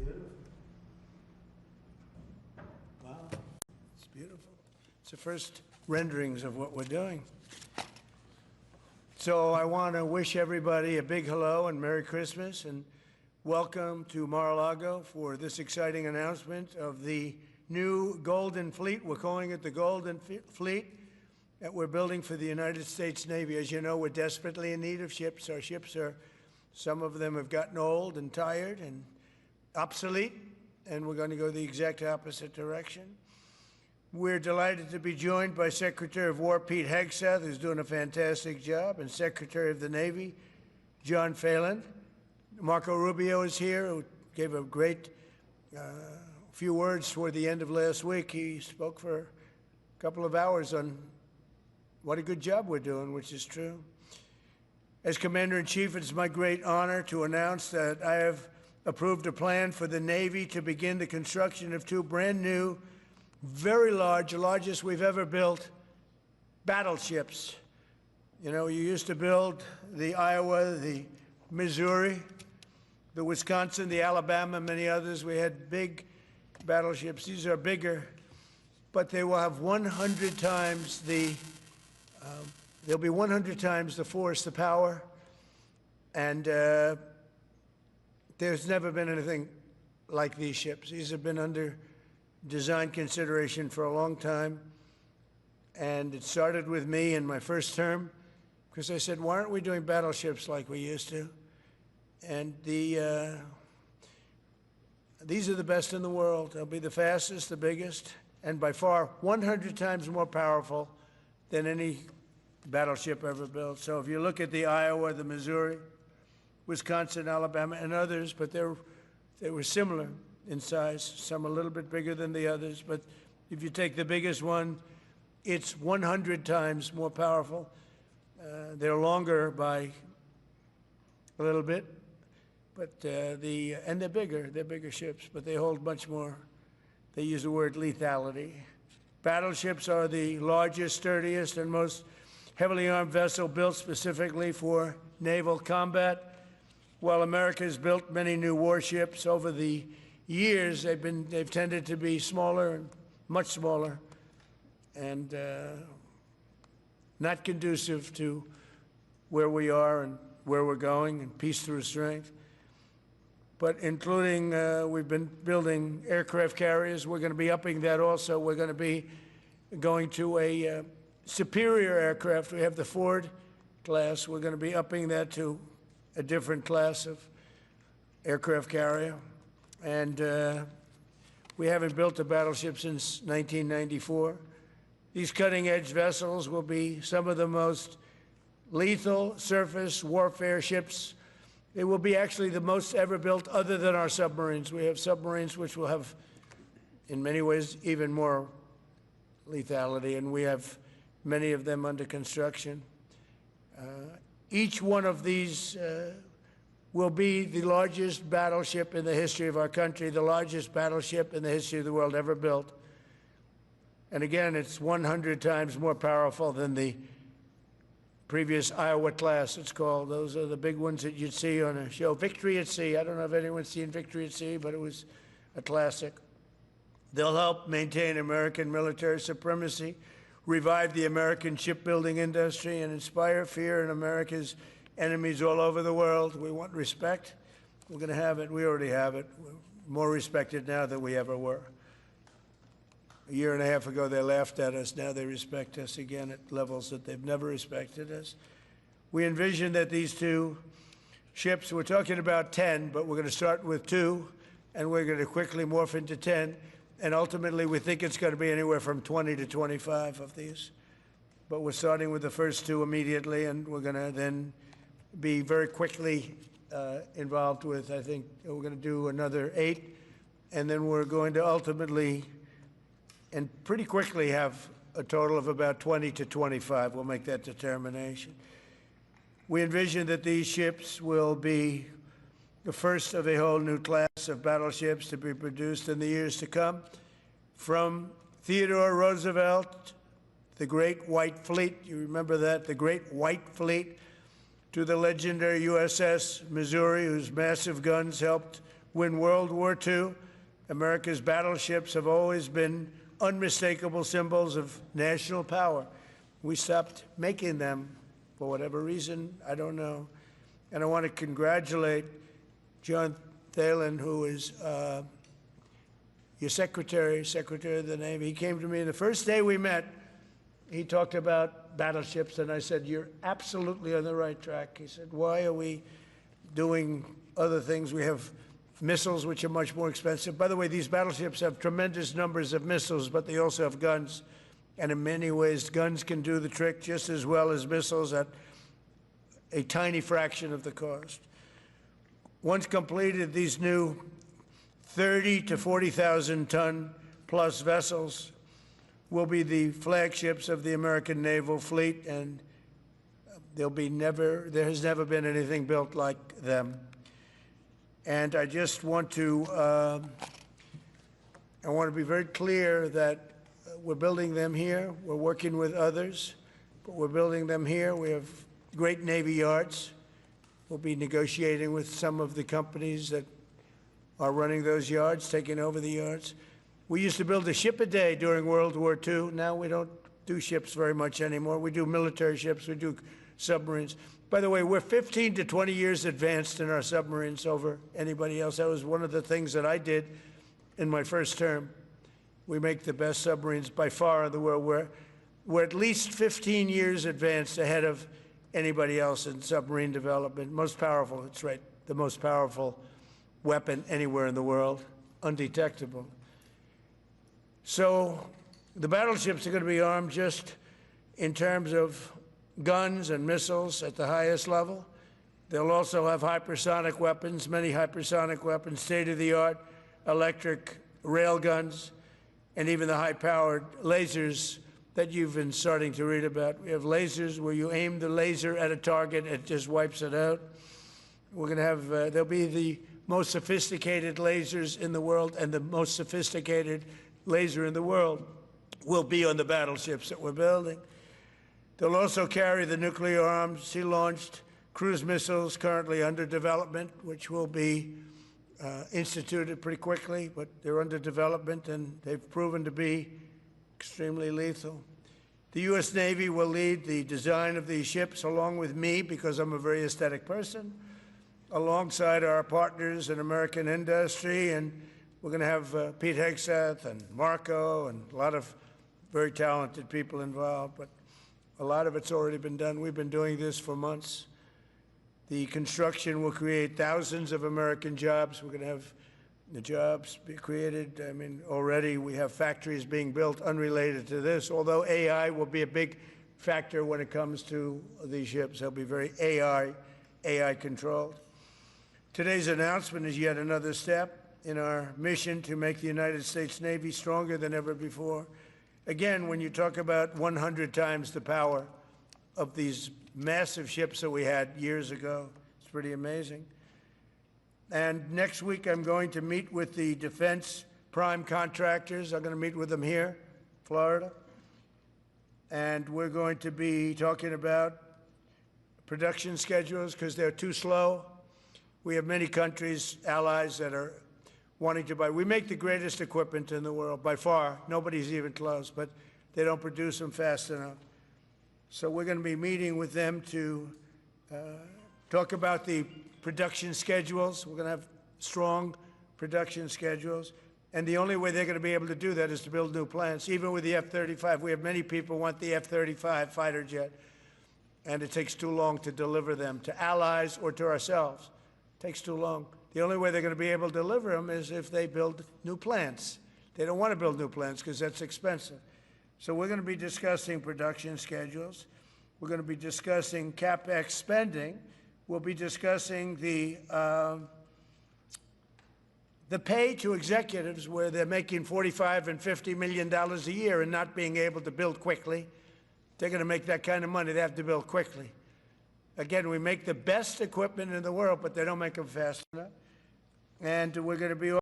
Beautiful. Wow, it's beautiful. It's the first renderings of what we're doing. So I want to wish everybody a big hello and Merry Christmas and welcome to Mar-a-Lago for this exciting announcement of the new Golden Fleet. We're calling it the Golden Fleet that we're building for the United States Navy. As you know, we're desperately in need of ships. Our ships are, some of them have gotten old and tired and obsolete, and we're going to go the exact opposite direction. We're delighted to be joined by Secretary of War Pete Hegseth, who's doing a fantastic job, and Secretary of the Navy John Phelan. Marco Rubio is here, who gave a great few words toward the end of last week. He spoke for a couple of hours on what a good job we're doing, which is true. As Commander-in-Chief, it's my great honor to announce that I have approved a plan for the Navy to begin the construction of two brand new, very large, the largest we've ever built, battleships. You know, you used to build the Iowa, the Missouri, the Wisconsin, the Alabama, many others. We had big battleships. These are bigger, but they will have 100 times the, they'll be 100 times the force, the power, and there's never been anything like these ships. These have been under design consideration for a long time, and it started with me in my first term, because I said, why aren't we doing battleships like we used to? And these are the best in the world. They'll be the fastest, the biggest, and by far 100 times more powerful than any battleship ever built. So if you look at the Iowa, the Missouri, Wisconsin, Alabama, and others, but they were similar in size, some a little bit bigger than the others, but if you take the biggest one, it's 100 times more powerful. They're longer by a little bit, but and they're bigger ships, but they hold much more. They use the word lethality. Battleships are the largest, sturdiest, and most heavily armed vessel built specifically for naval combat. While America has built many new warships over the years, they've tended to be smaller and much smaller, and not conducive to where we are and where we're going, and peace through strength. But including, we've been building aircraft carriers. We're going to be upping that also. We're going to be going to a superior aircraft. We have the Ford class. We're going to be upping that to a different class of aircraft carrier. And we haven't built a battleship since 1994. These cutting-edge vessels will be some of the most lethal surface warfare ships. They will be actually the most ever built other than our submarines. We have submarines which will have, in many ways, even more lethality, and we have many of them under construction. Each one of these will be the largest battleship in the history of our country, the largest battleship in the history of the world ever built. And again, it's 100 times more powerful than the previous Iowa class, it's called. Those are the big ones that you'd see on a show. Victory at Sea. I don't know if anyone's seen Victory at Sea, but it was a classic. They'll help maintain American military supremacy, revive the American shipbuilding industry, and inspire fear in America's enemies all over the world. We want respect. We're going to have it. We already have it. We're more respected now than we ever were. A year and a half ago, they laughed at us. Now they respect us again at levels that they've never respected us. We envision that these two ships, we're talking about 10, but we're going to start with 2, and we're going to quickly morph into 10. And ultimately, we think it's going to be anywhere from 20 to 25 of these. But we're starting with the first 2 immediately, and we're going to then be very quickly involved with, I think, we're going to do another 8, and then we're going to ultimately and pretty quickly have a total of about 20 to 25. We'll make that determination. We envision that these ships will be the first of a whole new class of battleships to be produced in the years to come. From Theodore Roosevelt, the Great White Fleet, you remember that, the Great White Fleet, to the legendary USS Missouri, whose massive guns helped win World War II. America's battleships have always been unmistakable symbols of national power. We stopped making them for whatever reason, I don't know. And I want to congratulate John Thalen, who is your secretary of the Navy. He came to me the first day we met. He talked about battleships, and I said, "You're absolutely on the right track." He said, "Why are we doing other things? We have missiles, which are much more expensive." By the way, these battleships have tremendous numbers of missiles, but they also have guns. And in many ways, guns can do the trick just as well as missiles at a tiny fraction of the cost. Once completed, these new 30 to 40,000 ton plus vessels will be the flagships of the American naval fleet, and there has never been anything built like them. And I just want to, be very clear that we're building them here. We're working with others, but we're building them here. We have great Navy yards. We'll be negotiating with some of the companies that are running those yards, taking over the yards. We used to build a ship a day during World War II. Now we don't do ships very much anymore. We do military ships. We do submarines. By the way, we're 15 to 20 years advanced in our submarines over anybody else. That was one of the things that I did in my first term. We make the best submarines by far in the world. We're at least 15 years advanced ahead of anybody else in submarine development. Most powerful, that's right, the most powerful weapon anywhere in the world, undetectable. So the battleships are going to be armed just in terms of guns and missiles at the highest level. They'll also have hypersonic weapons, many hypersonic weapons, state-of-the-art electric rail guns, and even the high-powered lasers that you've been starting to read about. We have lasers where you aim the laser at a target, it just wipes it out. We're going to have, they'll be the most sophisticated lasers in the world, and the most sophisticated laser in the world will be on the battleships that we're building. They'll also carry the nuclear arms, sea-launched cruise missiles currently under development, which will be instituted pretty quickly, but they're under development, and they've proven to be extremely lethal. The U.S. Navy will lead the design of these ships along with me, because I'm a very aesthetic person, alongside our partners in American industry, and we're going to have Pete Hegseth and Marco and a lot of very talented people involved, but a lot of it's already been done. We've been doing this for months. The construction will create thousands of American jobs. We're going to have the jobs be created. I mean, already we have factories being built unrelated to this, although AI will be a big factor when it comes to these ships. They'll be very AI controlled. Today's announcement is yet another step in our mission to make the United States Navy stronger than ever before. Again, when you talk about 100 times the power of these massive ships that we had years ago, it's pretty amazing. And next week, I'm going to meet with the defense prime contractors. I'm going to meet with them here, Florida. And we're going to be talking about production schedules because they're too slow. We have many countries, allies, that are wanting to buy. We make the greatest equipment in the world, by far. Nobody's even close, but they don't produce them fast enough. So we're going to be meeting with them to talk about the production schedules. We're going to have strong production schedules. And the only way they're going to be able to do that is to build new plants. Even with the F-35, we have many people want the F-35 fighter jet, and it takes too long to deliver them to allies or to ourselves. It takes too long. The only way they're going to be able to deliver them is if they build new plants. They don't want to build new plants because that's expensive. So we're going to be discussing production schedules. We're going to be discussing CapEx spending. We'll be discussing the pay to executives where they're making $45 and $50 million a year and not being able to build quickly. They're going to make that kind of money. They have to build quickly. Again, we make the best equipment in the world, but they don't make them fast enough. And we're going to be